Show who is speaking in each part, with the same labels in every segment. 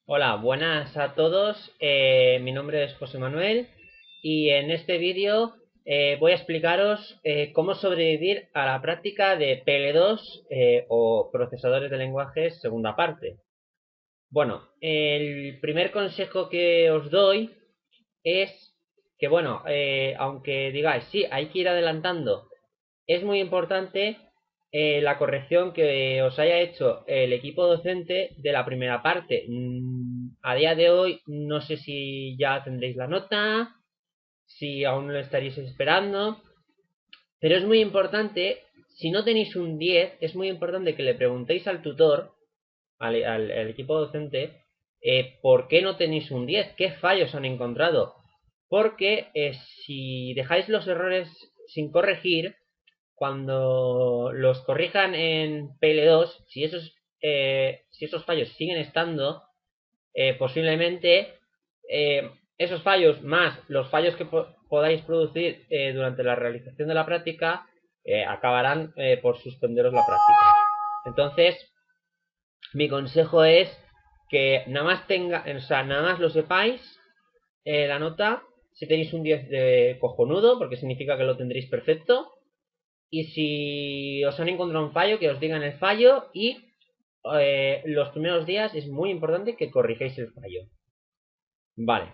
Speaker 1: Hola, buenas a todos. Mi nombre es José Manuel y en este vídeo voy a explicaros cómo sobrevivir a la práctica de PL2 o procesadores de lenguajes segunda parte. Bueno, el primer consejo que os doy es que, bueno, aunque digáis, sí, hay que ir adelantando, es muy importante la corrección que os haya hecho el equipo docente de la primera parte. A día de hoy no sé si ya tendréis la nota, si aún lo estaréis esperando, pero es muy importante, si no tenéis un 10 es muy importante que le preguntéis al tutor, al equipo docente, por qué no tenéis un 10, qué fallos han encontrado. Porque si dejáis los errores sin corregir, cuando los corrijan en PL2, si esos fallos siguen estando, posiblemente esos fallos más los fallos que podáis producir durante la realización de la práctica acabarán por suspenderos la práctica. Entonces, mi consejo es que nada más lo sepáis, la nota, si tenéis un 10 de cojonudo, porque significa que lo tendréis perfecto, y si os han encontrado un fallo, que os digan el fallo y los primeros días es muy importante que corrijéis el fallo. Vale.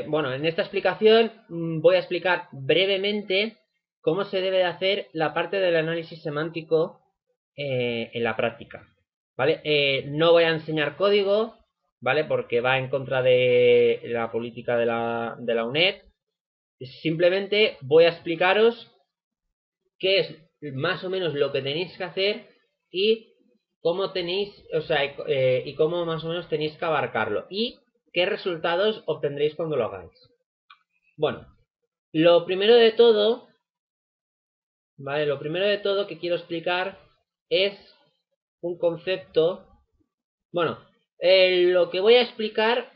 Speaker 1: Bueno, en esta explicación voy a explicar brevemente cómo se debe de hacer la parte del análisis semántico en la práctica. ¿Vale? No voy a enseñar código, ¿vale? Porque va en contra de la política de la UNED. Simplemente voy a explicaros qué es más o menos lo que tenéis que hacer y cómo tenéis, o sea, y cómo más o menos tenéis que abarcarlo y qué resultados obtendréis cuando lo hagáis. Bueno, lo primero de todo, ¿vale? Lo primero de todo que quiero explicar es un concepto. Bueno, lo que voy a explicar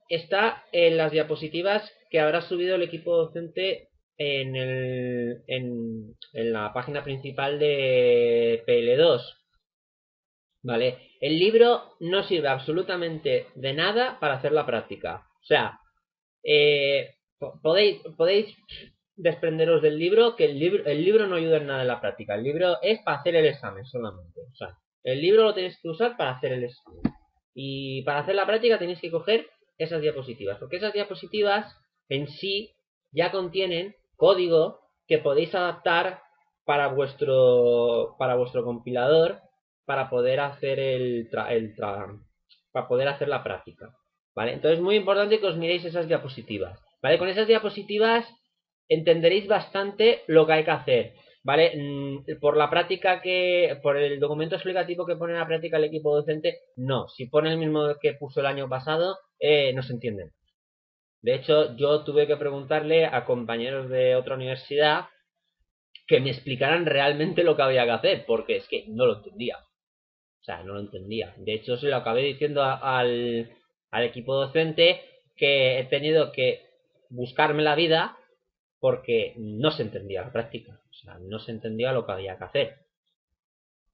Speaker 1: está en las diapositivas que habrá subido el equipo docente en la página principal de PL2. ¿Vale? El libro no sirve absolutamente de nada para hacer la práctica. O sea, podéis desprenderos del libro, que el libro no ayuda en nada en la práctica. El libro es para hacer el examen solamente. O sea, el libro lo tenéis que usar para hacer el examen. Y para hacer la práctica tenéis que coger esas diapositivas. Porque esas diapositivas en sí ya contienen código que podéis adaptar para vuestro compilador para poder hacer para poder hacer la práctica. ¿Vale? Entonces es muy importante que os miréis esas diapositivas. ¿Vale? Con esas diapositivas entenderéis bastante lo que hay que hacer. ¿Vale? Por la práctica por el documento explicativo que pone en la práctica el equipo docente, no. Si pone el mismo que puso el año pasado, no se entienden. De hecho, yo tuve que preguntarle a compañeros de otra universidad que me explicaran realmente lo que había que hacer, porque es que no lo entendía. O sea, no lo entendía. De hecho, se lo acabé diciendo al equipo docente que he tenido que buscarme la vida porque no se entendía la práctica. O sea, no se entendía lo que había que hacer.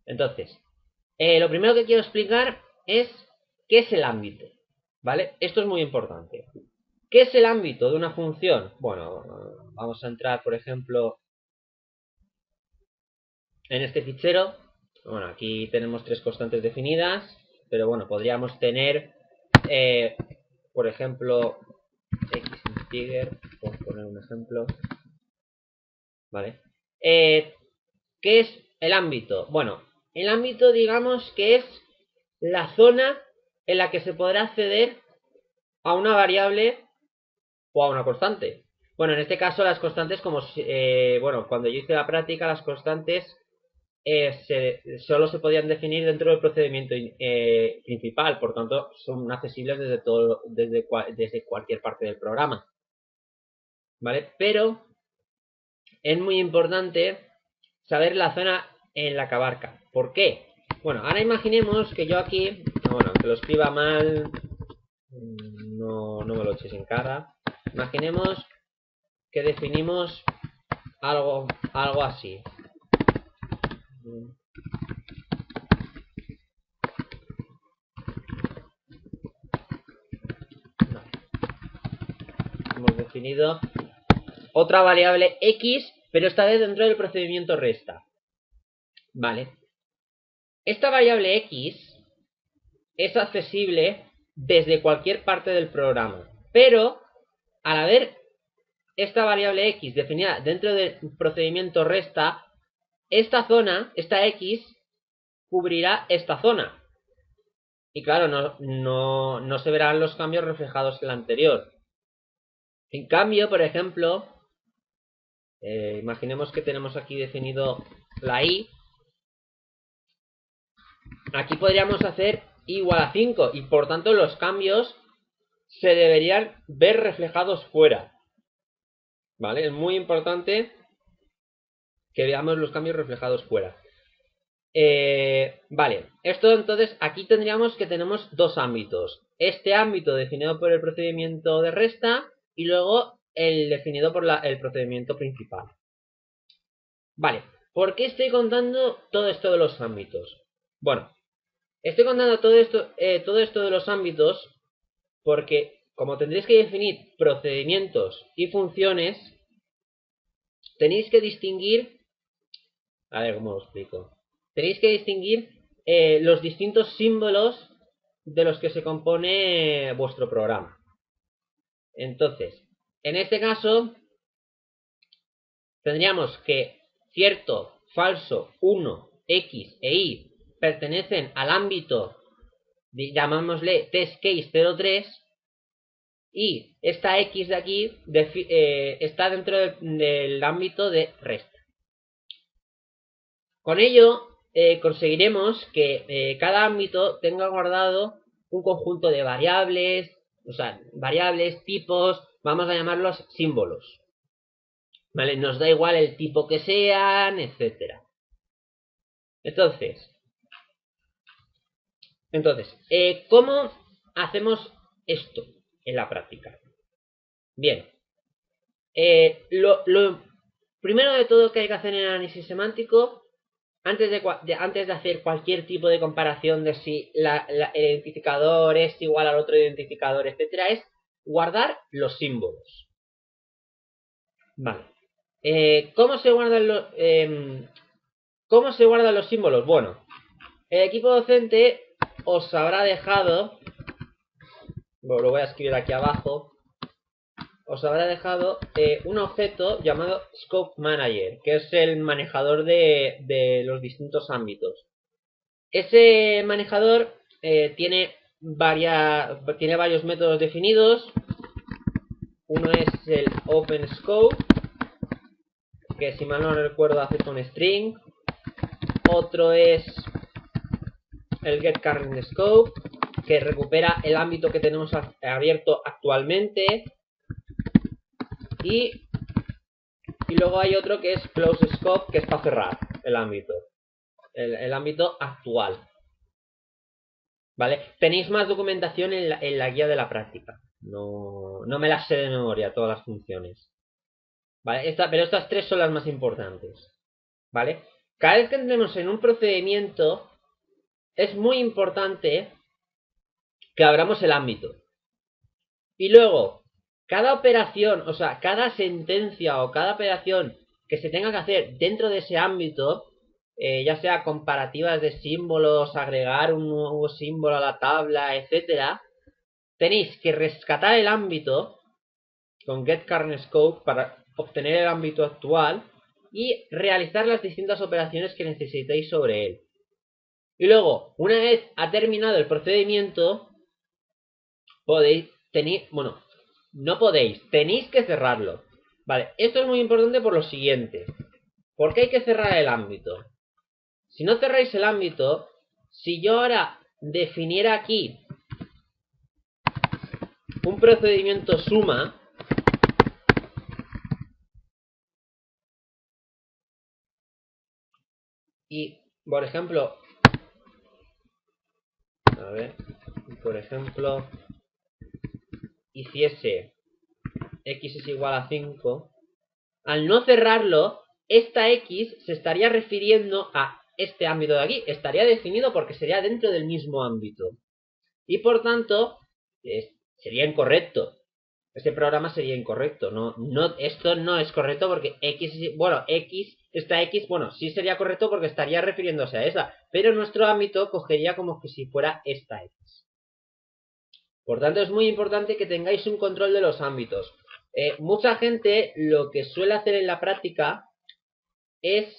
Speaker 1: Entonces, lo primero que quiero explicar es qué es el ámbito. ¿Vale? Esto es muy importante. ¿Qué es el ámbito de una función? Bueno, vamos a entrar, por ejemplo, en este fichero. Bueno, aquí tenemos tres constantes definidas, pero bueno, podríamos tener, eh, por ejemplo, x integer, por poner un ejemplo, ¿vale? ¿Qué es el ámbito? Bueno, el ámbito digamos que es la zona en la que se podrá acceder a una variable o a una constante. Bueno, en este caso las constantes bueno, cuando yo hice la práctica las constantes solo se podían definir dentro del procedimiento principal, por tanto son accesibles desde cualquier parte del programa, ¿vale? Pero es muy importante saber la zona en la que abarca. ¿Por qué? Bueno, ahora imaginemos que yo aquí, bueno, que lo escriba mal, no me lo eches en cara. Imaginemos que definimos algo así. hemos definido otra variable x, pero esta vez dentro del procedimiento resta. Vale. Esta variable x es accesible desde cualquier parte del programa, pero al haber esta variable x definida dentro del procedimiento resta, esta zona, esta x, cubrirá esta zona. Y claro, no se verán los cambios reflejados en la anterior. En cambio, por ejemplo, imaginemos que tenemos aquí definido la y. Aquí podríamos hacer igual a 5 y por tanto los cambios se deberían ver reflejados fuera. ¿Vale? Es muy importante que veamos los cambios reflejados fuera. Vale, esto entonces aquí tendríamos que tenemos dos ámbitos. Este ámbito definido por el procedimiento de resta y luego el definido por el procedimiento principal. Vale, ¿por qué estoy contando todo esto de los ámbitos? Bueno, estoy contando todo esto de los ámbitos porque como tendréis que definir procedimientos y funciones, tenéis que distinguir... A ver, ¿cómo lo explico? Tenéis que distinguir los distintos símbolos de los que se compone vuestro programa. Entonces, en este caso, tendríamos que cierto, falso, 1, x e y pertenecen al ámbito, llamámosle testcase03, y esta x de aquí está dentro del ámbito de resta. Con ello conseguiremos que cada ámbito tenga guardado un conjunto de variables, o sea, variables, tipos, vamos a llamarlos símbolos. ¿Vale? Nos da igual el tipo que sean, etcétera. Entonces, ¿cómo hacemos esto en la práctica? Bien, lo primero de todo que hay que hacer en el análisis semántico, antes de hacer cualquier tipo de comparación de si el identificador es igual al otro identificador, etcétera, es guardar los símbolos. Vale. ¿Cómo se guardan los símbolos? Bueno, el equipo docente os habrá dejado, bueno, lo voy a escribir aquí abajo, os habrá dejado un objeto llamado Scope Manager, que es el manejador de los distintos ámbitos. Ese manejador tiene varios métodos definidos. Uno es el OpenScope, que si mal no recuerdo acepta un string. Otro es el getCurrentScope, que recupera el ámbito que tenemos abierto actualmente. Y luego hay otro que es CloseScope, que es para cerrar el ámbito. El ámbito actual. ¿Vale? Tenéis más documentación en la guía de la práctica. No me las sé de memoria todas las funciones. ¿Vale? Pero estas tres son las más importantes. ¿Vale? Cada vez que entremos en un procedimiento, es muy importante que abramos el ámbito. Y luego, cada operación, o sea, cada sentencia o cada operación que se tenga que hacer dentro de ese ámbito, ya sea comparativas de símbolos, agregar un nuevo símbolo a la tabla, etcétera, tenéis que rescatar el ámbito con getCurrentScope para obtener el ámbito actual y realizar las distintas operaciones que necesitéis sobre él. Y luego, una vez ha terminado el procedimiento, tenéis que cerrarlo. Vale, esto es muy importante por lo siguiente. ¿Por qué hay que cerrar el ámbito? Si no cerráis el ámbito, si yo ahora definiera aquí un procedimiento suma, y por ejemplo, hiciese x es igual a 5, al no cerrarlo, esta x se estaría refiriendo a este ámbito de aquí, estaría definido porque sería dentro del mismo ámbito. Y por tanto, sería incorrecto. Este programa sería incorrecto. Esto no es correcto porque X, bueno, esta X, bueno, sí sería correcto porque estaría refiriéndose a esa, pero nuestro ámbito cogería como que si fuera esta X. Por tanto, es muy importante que tengáis un control de los ámbitos. Mucha gente lo que suele hacer en la práctica es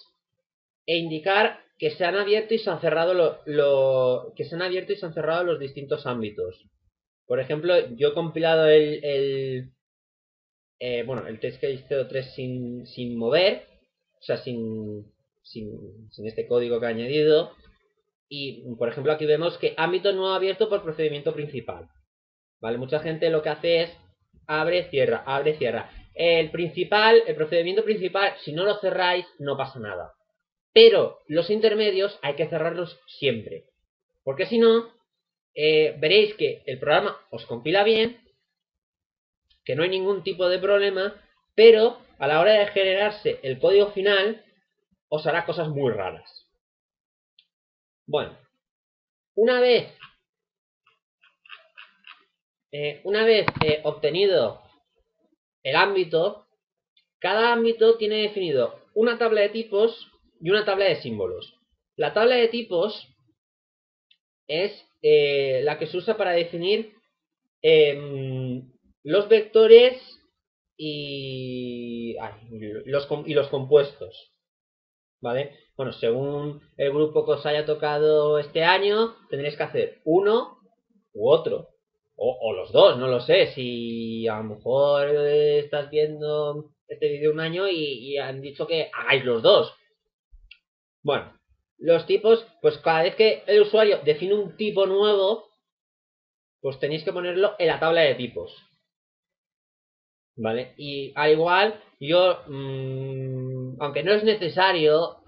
Speaker 1: indicar que se han abierto y se han cerrado que se han abierto y se han cerrado los distintos ámbitos. Por ejemplo, yo he compilado el test case 03 sin mover, o sea, sin este código que he añadido. Y, por ejemplo, aquí vemos que ámbito no abierto por procedimiento principal. ¿Vale? Mucha gente lo que hace es abre, cierra, abre, cierra. El procedimiento principal, si no lo cerráis, no pasa nada. Pero los intermedios hay que cerrarlos siempre. Porque si no, veréis que el programa os compila bien, que no hay ningún tipo de problema, pero a la hora de generarse el código final, os hará cosas muy raras. Bueno, una vez obtenido el ámbito, cada ámbito tiene definido una tabla de tipos y una tabla de símbolos. La tabla de tipos es la que se usa para definir los vectores y los compuestos. ¿Vale? Bueno, según el grupo que os haya tocado este año, tendréis que hacer uno u otro. O los dos, no lo sé. Si a lo mejor estás viendo este vídeo un año y han dicho que hagáis los dos. Bueno, los tipos, pues cada vez que el usuario define un tipo nuevo, pues tenéis que ponerlo en la tabla de tipos. ¿Vale? Y al igual, yo, aunque no es necesario,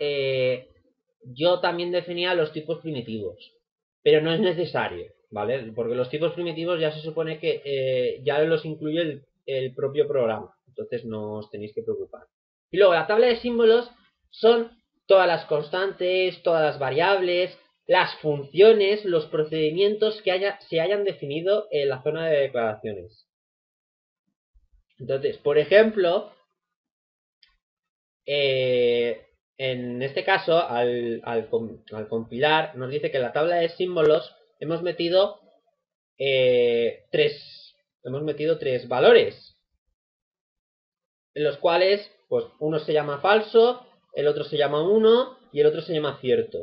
Speaker 1: yo también definía los tipos primitivos. Pero no es necesario, ¿vale? Porque los tipos primitivos ya se supone que ya los incluye el propio programa. Entonces no os tenéis que preocupar. Y luego la tabla de símbolos son todas las constantes, todas las variables, las funciones, los procedimientos que se hayan definido en la zona de declaraciones. Entonces, por ejemplo, en este caso, al compilar, nos dice que en la tabla de símbolos hemos metido tres valores, en los cuales, pues, uno se llama falso, el otro se llama 1 y el otro se llama cierto.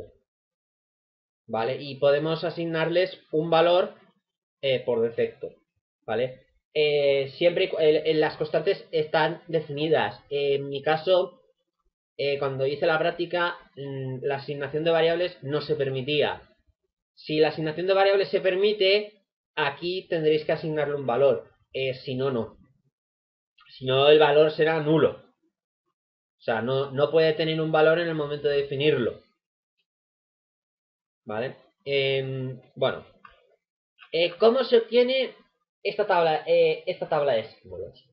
Speaker 1: ¿Vale? Y podemos asignarles un valor por defecto. ¿Vale? Siempre las constantes están definidas. En mi caso, cuando hice la práctica, la asignación de variables no se permitía. Si la asignación de variables se permite, aquí tendréis que asignarle un valor. Si no, no. Si no, el valor será nulo. O sea, no puede tener un valor en el momento de definirlo. ¿Vale? Bueno. ¿Cómo se obtiene esta tabla de símbolos?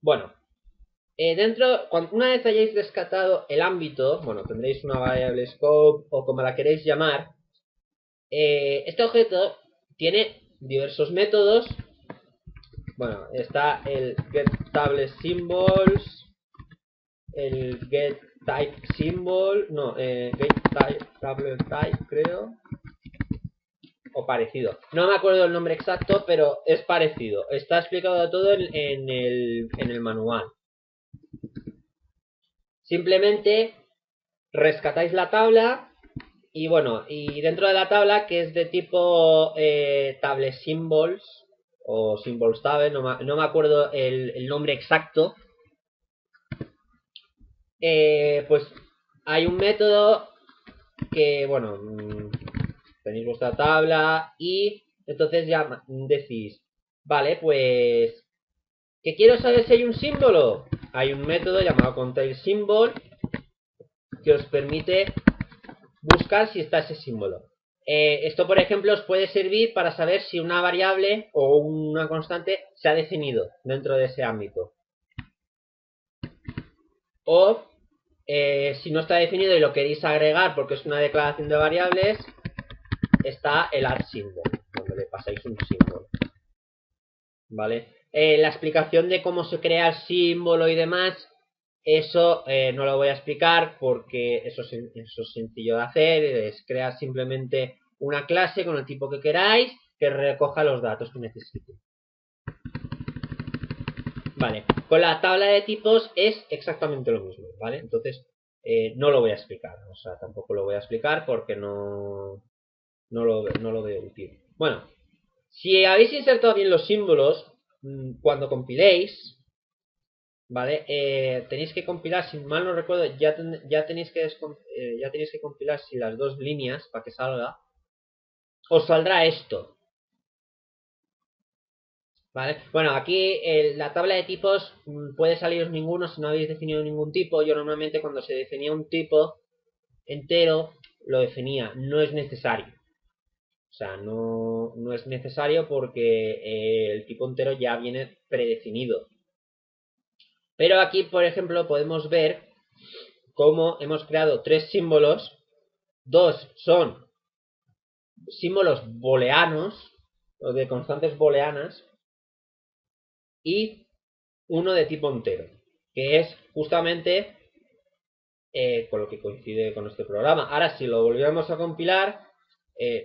Speaker 1: Bueno, una vez hayáis rescatado el ámbito, bueno, tendréis una variable scope o como la queréis llamar. Este objeto tiene diversos métodos. Bueno, está el getTableSymbols, el getTypeSymbol, no, getTableType creo, o parecido. No me acuerdo el nombre exacto, pero es parecido. Está explicado todo en el manual. Simplemente rescatáis la tabla y bueno, y dentro de la tabla, que es de tipo TableSymbols o Symbols Table, no me acuerdo el nombre exacto, pues hay un método que, bueno, tenéis vuestra tabla y entonces ya decís, vale, pues, ¿qué quiero saber si hay un símbolo? Hay un método llamado containSymbol que os permite buscar si está ese símbolo. Esto, por ejemplo, os puede servir para saber si una variable o una constante se ha definido dentro de ese ámbito. O si no está definido y lo queréis agregar porque es una declaración de variables, está el add symbol, donde le pasáis un símbolo. ¿Vale? La explicación de cómo se crea el símbolo y demás, eso no lo voy a explicar porque eso es sencillo de hacer. Es crear simplemente una clase con el tipo que queráis que recoja los datos que necesite. Vale, con la tabla de tipos es exactamente lo mismo, ¿vale? Entonces, no lo voy a explicar, o sea, tampoco lo voy a explicar porque no lo veo útil. Bueno, si habéis insertado bien los símbolos, cuando compiléis, ¿vale? Tenéis que compilar, si mal no recuerdo, ya tenéis que compilar si las dos líneas para que salga. Os saldrá esto, ¿vale? Bueno, aquí la tabla de tipos puede saliros ninguno si no habéis definido ningún tipo. Yo normalmente cuando se definía un tipo entero lo definía, no es necesario. O sea, no es necesario porque el tipo entero ya viene predefinido. Pero aquí, por ejemplo, podemos ver cómo hemos creado tres símbolos. Dos son símbolos booleanos o de constantes booleanas y uno de tipo entero, que es justamente con lo que coincide con este programa. Ahora, si lo volviéramos a compilar,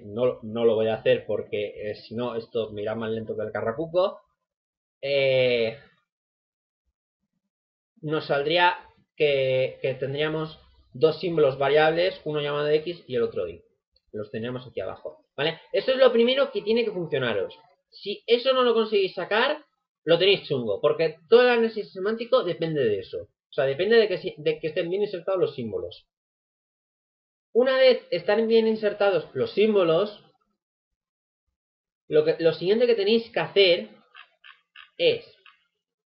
Speaker 1: no lo voy a hacer porque si no, esto me irá más lento que el carracuco. Nos saldría que tendríamos dos símbolos variables, uno llamado x y el otro y. Los tendríamos aquí abajo, ¿vale? Eso es lo primero que tiene que funcionaros. Si eso no lo conseguís sacar, lo tenéis chungo, porque todo el análisis semántico depende de eso. O sea, depende de que estén bien insertados los símbolos. Una vez están bien insertados los símbolos, lo siguiente que tenéis que hacer es,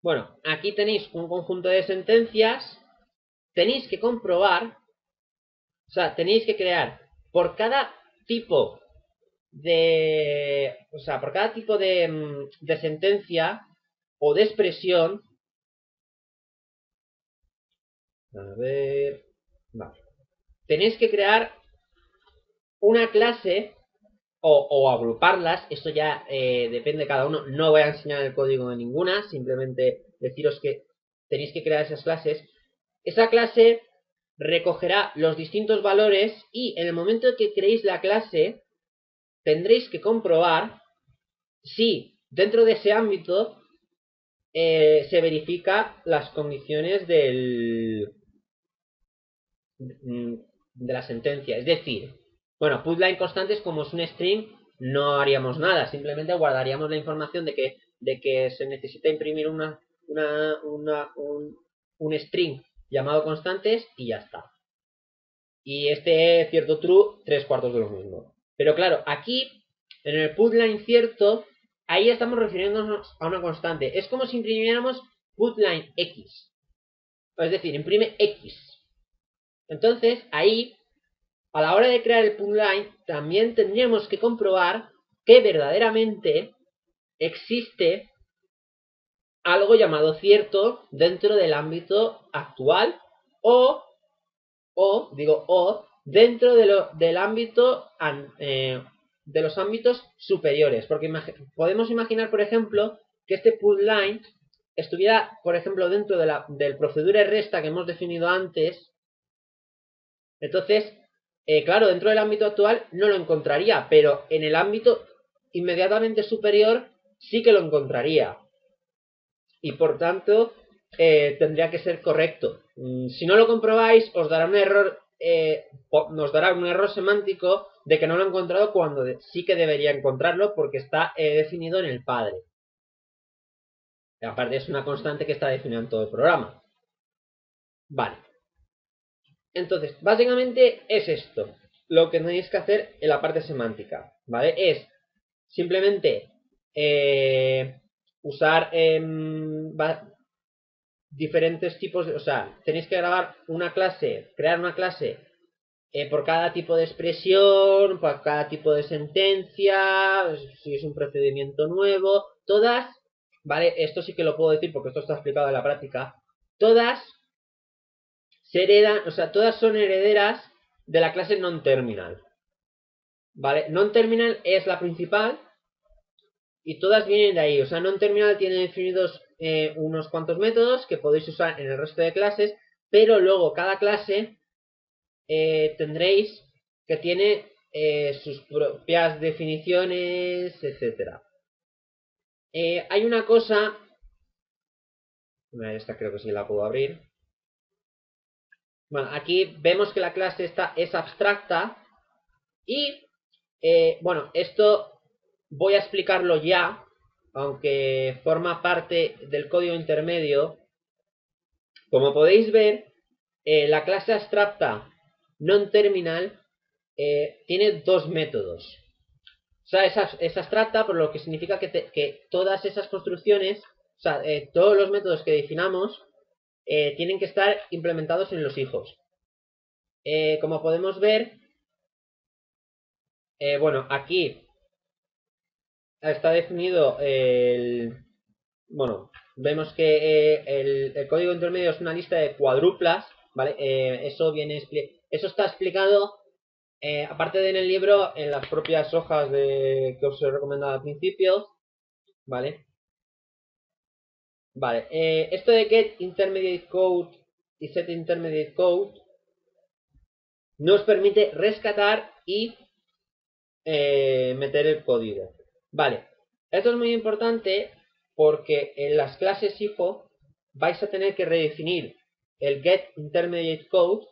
Speaker 1: bueno, aquí tenéis un conjunto de sentencias, tenéis que comprobar, o sea, tenéis que crear por cada tipo por cada tipo de sentencia o de expresión, a ver, vale, tenéis que crear una clase o agruparlas. Esto ya depende de cada uno. No voy a enseñar el código de ninguna, simplemente deciros que tenéis que crear esas clases. Esa clase recogerá los distintos valores y en el momento en que creéis la clase tendréis que comprobar si dentro de ese ámbito se verifica las condiciones de la sentencia. Es decir, bueno, putline constantes, como es un string, no haríamos nada, simplemente guardaríamos la información de que se necesita imprimir un string llamado constantes y ya está. Y este cierto true, tres cuartos de lo mismo. Pero claro, aquí, en el putline cierto, ahí estamos refiriéndonos a una constante. Es como si imprimiéramos putline x. Es decir, imprime x. Entonces, ahí, a la hora de crear el putline, también tendríamos que comprobar que verdaderamente existe algo llamado cierto dentro del ámbito actual o dentro del ámbito de los ámbitos superiores. Porque podemos imaginar, por ejemplo, que este putline estuviera, por ejemplo, dentro del procedure resta que hemos definido antes. Entonces, claro, dentro del ámbito actual no lo encontraría, pero en el ámbito inmediatamente superior sí que lo encontraría. Y por tanto, tendría que ser correcto. Si no lo comprobáis, os dará un error, nos dará un error semántico de que no lo ha encontrado cuando sí que debería encontrarlo porque está definido en el padre. Aparte es una constante que está definida en todo el programa. Vale. Entonces, básicamente es esto lo que tenéis que hacer en la parte semántica, ¿vale? Es simplemente usar diferentes tipos o sea, tenéis que crear una clase por cada tipo de expresión, por cada tipo de sentencia, si es un procedimiento nuevo, todas, ¿vale? Esto sí que lo puedo decir porque esto está explicado en la práctica, todas se heredan, o sea, todas son herederas de la clase non-terminal, ¿vale? Non-terminal es la principal y todas vienen de ahí. O sea, non-terminal tiene definidos unos cuantos métodos que podéis usar en el resto de clases, pero luego cada clase tendréis que tiene sus propias definiciones, etcétera. Hay una cosa, esta creo que sí la puedo abrir. Bueno, aquí vemos que la clase esta es abstracta y, bueno, esto voy a explicarlo ya, aunque forma parte del código intermedio. Como podéis ver, la clase abstracta non-terminal tiene dos métodos. O sea, es abstracta, por lo que significa que todas esas construcciones, o sea, todos los métodos que definamos, tienen que estar implementados en los hijos. Como podemos ver, bueno, aquí está definido bueno, vemos que el código intermedio es una lista de cuadruplas, ¿vale? Eso está explicado, aparte de en el libro, en las propias hojas que os he recomendado al principio, ¿vale? Vale, esto de get intermediate code y set intermediate code nos permite rescatar y meter el código. Vale, esto es muy importante porque en las clases IFO vais a tener que redefinir el get intermediate code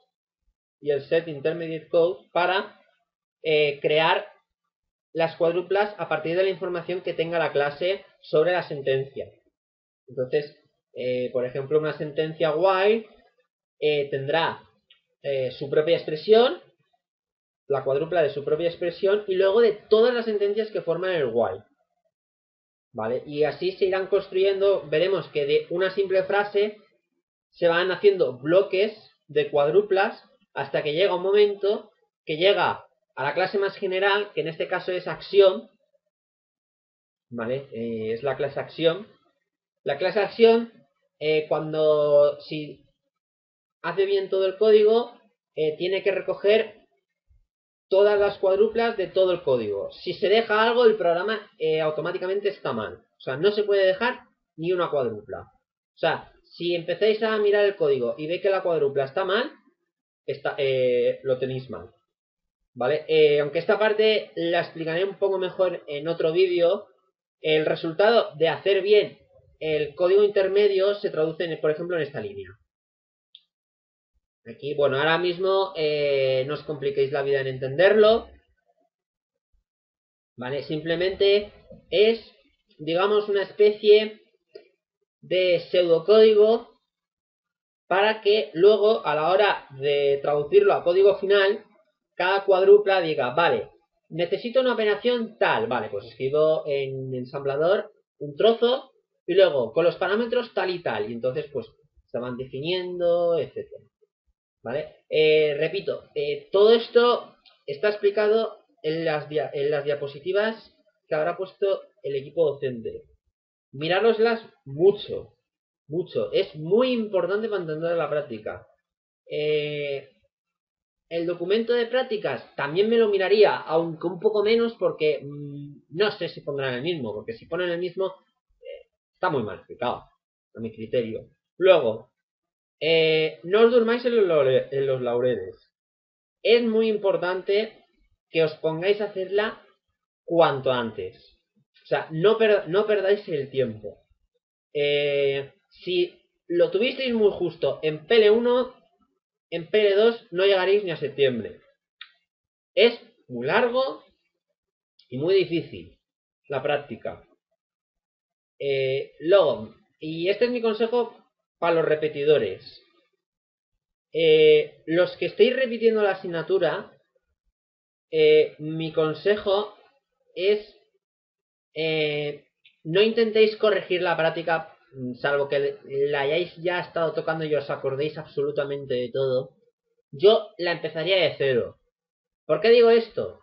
Speaker 1: y el set intermediate code para crear las cuádruplas a partir de la información que tenga la clase sobre la sentencia. Entonces, por ejemplo, una sentencia while tendrá su propia expresión, la cuádrupla de su propia expresión y luego de todas las sentencias que forman el while. ¿Vale? Y así se irán construyendo, veremos que de una simple frase se van haciendo bloques de cuádruplas hasta que llega un momento que llega a la clase más general, que en este caso es acción, ¿vale? Es la clase acción. La clase acción, si hace bien todo el código, tiene que recoger todas las cuádruplas de todo el código. Si se deja algo, el programa automáticamente está mal. O sea, no se puede dejar ni una cuádrupla. O sea, si empezáis a mirar el código y veis que la cuádrupla está mal, lo tenéis mal. ¿Vale? Aunque esta parte la explicaré un poco mejor en otro vídeo, el resultado de hacer bien el código intermedio se traduce, por ejemplo, en esta línea. Aquí, bueno, ahora mismo no os compliquéis la vida en entenderlo, ¿vale? Simplemente es, digamos, una especie de pseudocódigo para que luego, a la hora de traducirlo a código final, cada cuádrupla diga, vale, necesito una operación tal, vale, pues escribo en ensamblador un trozo y luego con los parámetros tal y tal, y entonces pues se van definiendo, etcétera. ¿Vale? Repito, todo esto está explicado en las diapositivas que habrá puesto el equipo docente. Mirároslas mucho, mucho. Es muy importante para entender la práctica. El documento de prácticas también me lo miraría, aunque un poco menos porque no sé si pondrán el mismo, porque si ponen el mismo está muy mal explicado, a mi criterio. Luego, no os durmáis en los laureles. Es muy importante que os pongáis a hacerla cuanto antes. O sea, no perdáis el tiempo. Si lo tuvisteis muy justo en PL1, en PL2 no llegaréis ni a septiembre. Es muy largo y muy difícil la práctica. Luego, y este es mi consejo para los repetidores. Los que estéis repitiendo la asignatura, mi consejo es no intentéis corregir la práctica, salvo que la hayáis ya estado tocando y os acordéis absolutamente de todo. Yo la empezaría de cero. ¿Por qué digo esto?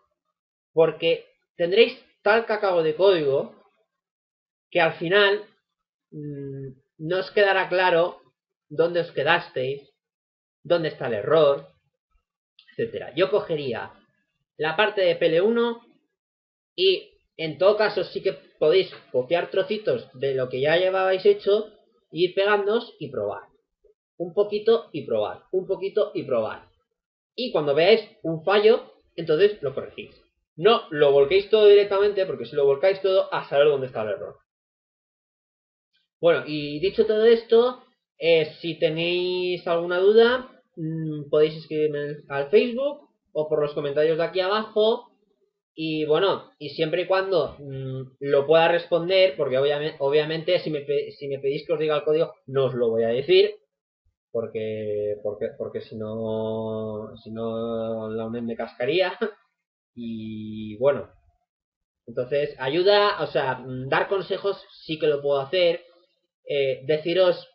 Speaker 1: Porque tendréis tal cacao de código que al final no os quedará claro dónde os quedasteis, dónde está el error, etcétera. Yo cogería la parte de PL1 y En todo caso, sí que podéis copiar trocitos de lo que ya llevabais hecho, ir pegándoos y probar. Un poquito y probar. Un poquito y probar. Y cuando veáis un fallo, entonces lo corregís. No lo volquéis todo directamente, porque si lo volcáis todo, a saber dónde está el error. Bueno, y dicho todo esto, si tenéis alguna duda, podéis escribirme al Facebook o por los comentarios de aquí abajo. Y bueno, y siempre y cuando lo pueda responder, porque obviamente si me pedís que os diga el código, no os lo voy a decir, porque si no la UNED me cascaría. Y bueno, entonces ayuda, o sea, dar consejos sí que lo puedo hacer. Deciros,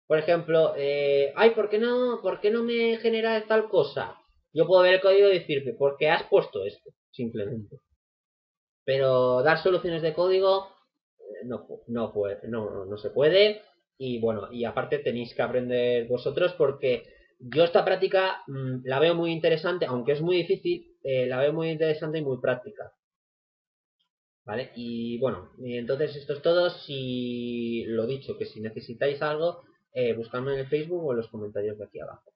Speaker 1: por ejemplo, ay, ¿por qué no me genera tal cosa? Yo puedo ver el código y decirte, ¿por qué has puesto esto? Simplemente. Pero dar soluciones de código no se puede. Y bueno, y aparte tenéis que aprender vosotros porque yo esta práctica la veo muy interesante, aunque es muy difícil, la veo muy interesante y muy práctica. ¿Vale? Y bueno, y entonces esto es todo. Si lo dicho, que si necesitáis algo, buscadme en el Facebook o en los comentarios de aquí abajo.